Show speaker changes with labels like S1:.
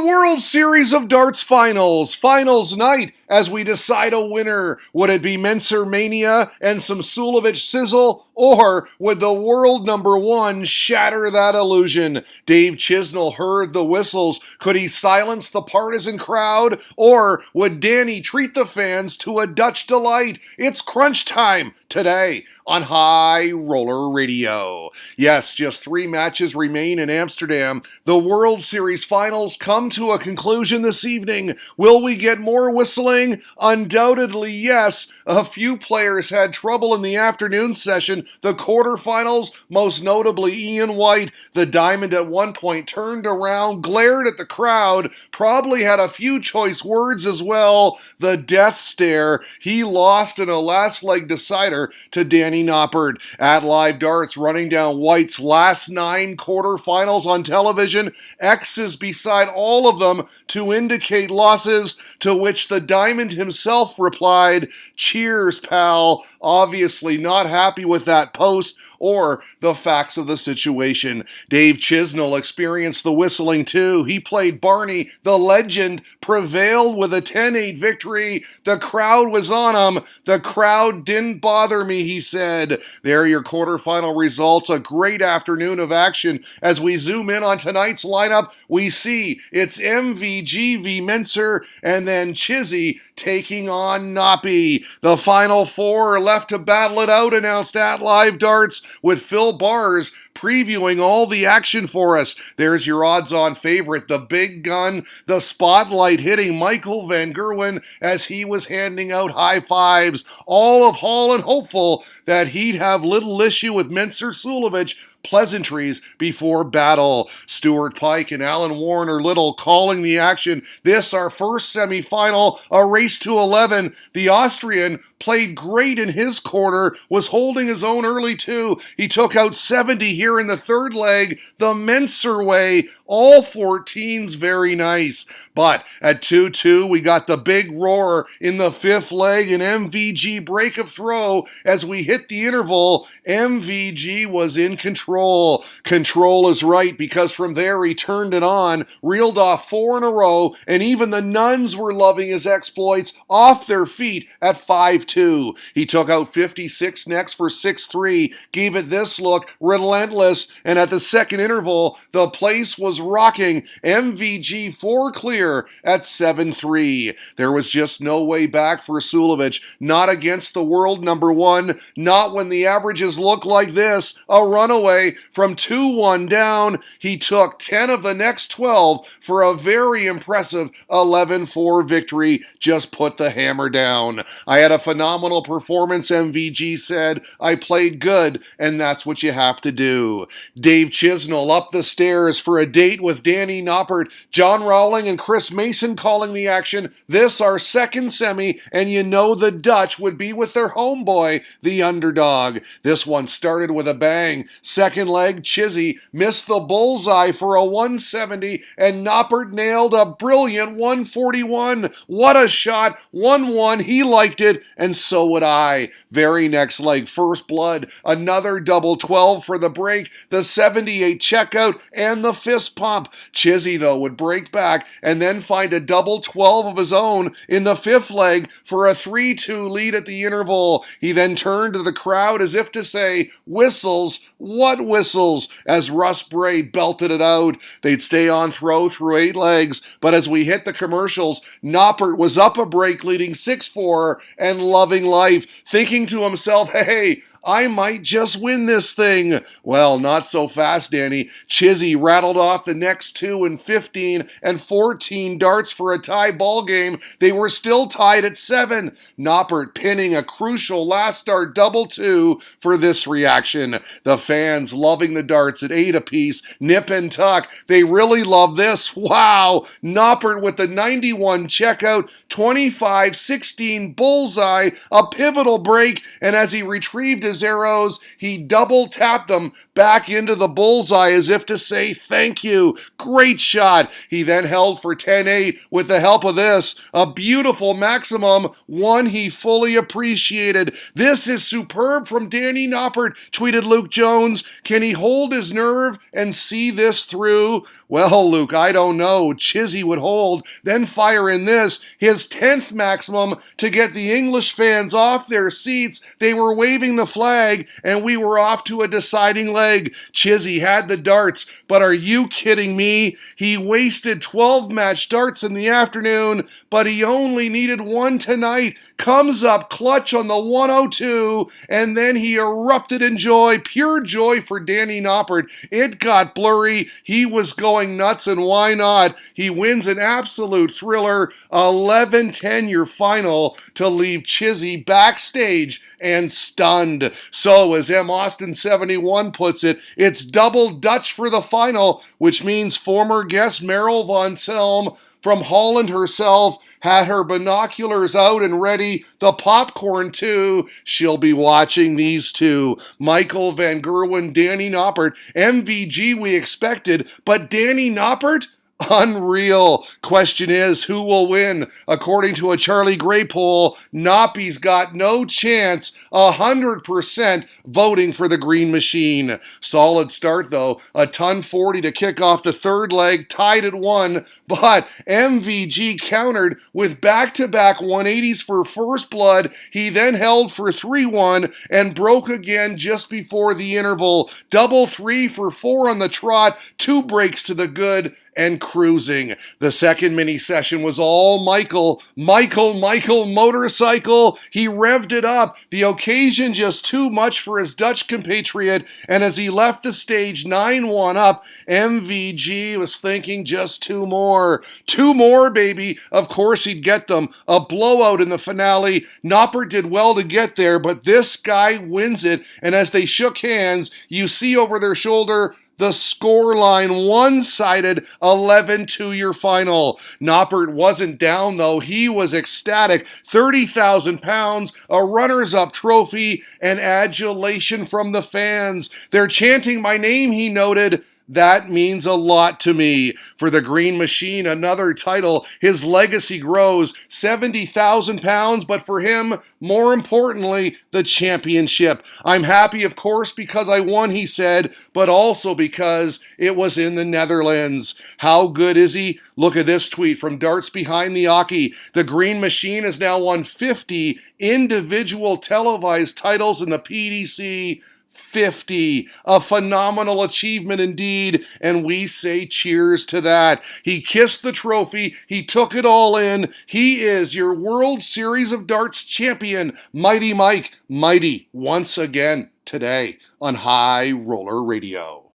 S1: World Series of Darts finals night as we decide a winner. Would it be Menser Mania and some Suljovic sizzle, or would the world number one shatter that illusion? Dave Chisnell heard the whistles. Could he silence the partisan crowd, or would Danny treat the fans to a Dutch delight? It's crunch time today on High Roller Radio. Yes, just 3 matches remain in Amsterdam. The World Series finals come to a conclusion this evening. Will we get more whistling? Undoubtedly, yes. A few players had trouble in the afternoon session. The quarterfinals, most notably Ian White, the Diamond at one point turned around, glared at the crowd, probably had a few choice words as well. The death stare. He lost in a last leg decider to Danny Noppert. At Live Darts, running down White's last 9 quarterfinals on television, X's beside all of them to indicate losses, to which the Diamond himself replied, "Cheers, pal." Obviously not happy with that post or the facts of the situation. Dave Chisnell experienced the whistling too. He played Barney, the legend, prevailed with a 10-8 victory. The crowd was on him. The crowd didn't bother me, he said. There are your quarterfinal results. A great afternoon of action. As we zoom in on tonight's lineup, we see it's MVG v Menser and then Chizzy taking on Noppy. The final 4 are left to battle it out, announced at Live Darts, with Phil Bars previewing all the action for us. There's your odds-on favorite, the big gun, the spotlight hitting Michael Van Gerwen as he was handing out high fives. All of Holland hopeful that he'd have little issue with Menser Suljovic. Pleasantries before battle. Stuart Pike and Alan Warner Little calling the action. This, our first semifinal, a race to 11. The Austrian played great in his quarter, was holding his own early too. He took out 70 here in the third leg, the Menser way. All 14s very nice. But at 2-2, we got the big roar in the 5th leg, an MVG break of throw. As we hit the interval, MVG was in control. Control is right, because from there he turned it on, reeled off 4 in a row, and even the nuns were loving his exploits off their feet at 5-2. He took out 56 next for 6-3, gave it this look, relentless, and at the second interval, the place was rocking. MVG 4 clear at 7-3. There was just no way back for Suljovic, not against the world number one, not when the averages look like this. A runaway from 2-1 down. He took 10 of the next 12 for a very impressive 11-4 victory. Just put the hammer down. I had a phenomenal performance, MVG said. I played good, and that's what you have to do. Dave Chisnell up the stairs for a date with Danny Noppert, John Rowling and Chris Mason calling the action. This our second semi, and you know the Dutch would be with their homeboy, the underdog. This one started with a bang. Second leg, Chizzy missed the bullseye for a 170, and Noppert nailed a brilliant 141. What a shot. 1-1. He liked it, and so would I. Very next leg, first blood. Another double 12 for the break, the 78 checkout, and the fist pump. Chizzy, though, would break back and then find a double 12 of his own in the 5th leg for a 3-2 lead at the interval. He then turned to the crowd as if to say, "Whistles, what whistles?" as Russ Bray belted it out. They'd stay on throw through 8 legs, but as we hit the commercials, Noppert was up a break leading 6-4 and loving life, thinking to himself, hey, I might just win this thing. Well, not so fast, Danny. Chizzy rattled off the next 2 in 15 and 14 darts for a tie ball game. They were still tied at 7. Noppert pinning a crucial last dart double 2 for this reaction. The fans loving the darts at 8 apiece. Nip and tuck. They really love this. Wow. Noppert with the 91 checkout, 25-16 bullseye, a pivotal break, and as he retrieved his arrows, he double tapped them, back into the bullseye as if to say thank you. Great shot. He then held for 10-8 with the help of this. A beautiful maximum, one he fully appreciated. This is superb from Danny Noppert, tweeted Luke Jones. Can he hold his nerve and see this through? Well, Luke, I don't know. Chizzy would hold, then fire in this, his 10th maximum to get the English fans off their seats. They were waving the flag, and we were off to a deciding leg. Chizzy had the darts, but are you kidding me? He wasted 12 match darts in the afternoon, but he only needed one tonight. Comes up clutch on the 102, and then he erupted in joy. Pure joy for Danny Noppert. It got blurry. He was going nuts, and why not? He wins an absolute thriller, 11-10 your final, to leave Chizzy backstage and stunned. So, as M. Austin 71 puts it, it's double Dutch for the final, which means former guest Meryl Von Selm from Holland herself had her binoculars out and ready, the popcorn too. She'll be watching these two. Michael Van Gerwen, Danny Noppert, MVG we expected, but Danny Noppert? Unreal. Question is, who will win? According to a Charlie Gray poll, Noppy's got no chance, 100% voting for the Green Machine. Solid start though, a ton 40 to kick off the third leg, tied at 1, but MVG countered with back-to-back 180s for first blood. He then held for 3-1 and broke again just before the interval. Double 3 for 4 on the trot, 2 breaks to the good, and cruising. The second mini session was all Michael motorcycle. He revved it up. The occasion just too much for his Dutch compatriot, and as he left the stage 9-1 up, MVG was thinking just 2 more. 2 more, baby. Of course he'd get them. A blowout in the finale. Noppert did well to get there, but this guy wins it, and as they shook hands, you see over their shoulder the scoreline, one-sided 11-2 your final. Noppert wasn't down though. He was ecstatic. 30,000 pounds, a runners-up trophy, and adulation from the fans. They're chanting my name, he noted. That means a lot to me. For the Green Machine, another title. His legacy grows. 70,000 pounds, but for him, more importantly, the championship. I'm happy, of course, because I won, he said, but also because it was in the Netherlands. How good is he? Look at this tweet from Darts Behind the Hockey. The Green Machine has now won 50 individual televised titles in the PDC. 50. A phenomenal achievement indeed, and we say cheers to that. He kissed the trophy. He took it all in. He is your World Series of Darts champion, Mighty Mike. Mighty once again today on High Roller Radio.